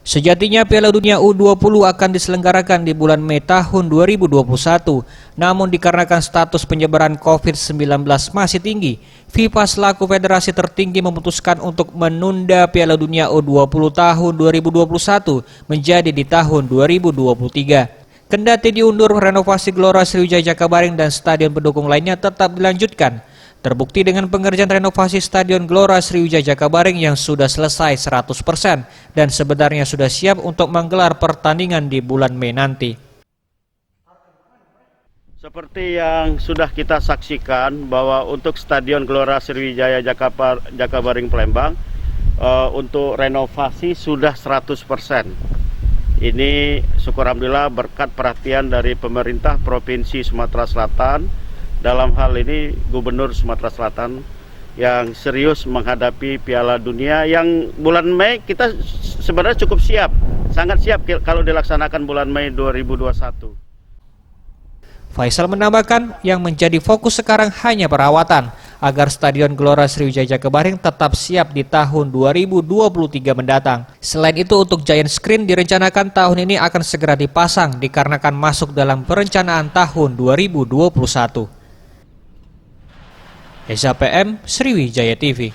Sejatinya Piala Dunia U20 akan diselenggarakan di bulan Mei tahun 2021. Namun dikarenakan status penyebaran COVID-19 masih tinggi, FIFA selaku federasi tertinggi memutuskan untuk menunda Piala Dunia U20 tahun 2021 menjadi di tahun 2023. Kendati diundur, renovasi Gelora Sriwijaya Jakabaring dan stadion pendukung lainnya tetap dilanjutkan. Terbukti dengan pengerjaan renovasi Stadion Gelora Sriwijaya Jakabaring yang sudah selesai 100% dan sebenarnya sudah siap untuk menggelar pertandingan di bulan Mei nanti. Seperti yang sudah kita saksikan bahwa untuk Stadion Gelora Sriwijaya Jakabaring Palembang untuk renovasi sudah 100%. Ini syukur alhamdulillah berkat perhatian dari pemerintah Provinsi Sumatera Selatan. Dalam hal ini Gubernur Sumatera Selatan yang serius menghadapi Piala Dunia yang bulan Mei kita sebenarnya cukup siap, sangat siap kalau dilaksanakan bulan Mei 2021. Faisal menambahkan yang menjadi fokus sekarang hanya perawatan agar Stadion Gelora Sriwijaya Jakabaring tetap siap di tahun 2023 mendatang. Selain itu untuk giant screen direncanakan tahun ini akan segera dipasang dikarenakan masuk dalam perencanaan tahun 2021. Eza PM, Sriwijaya TV.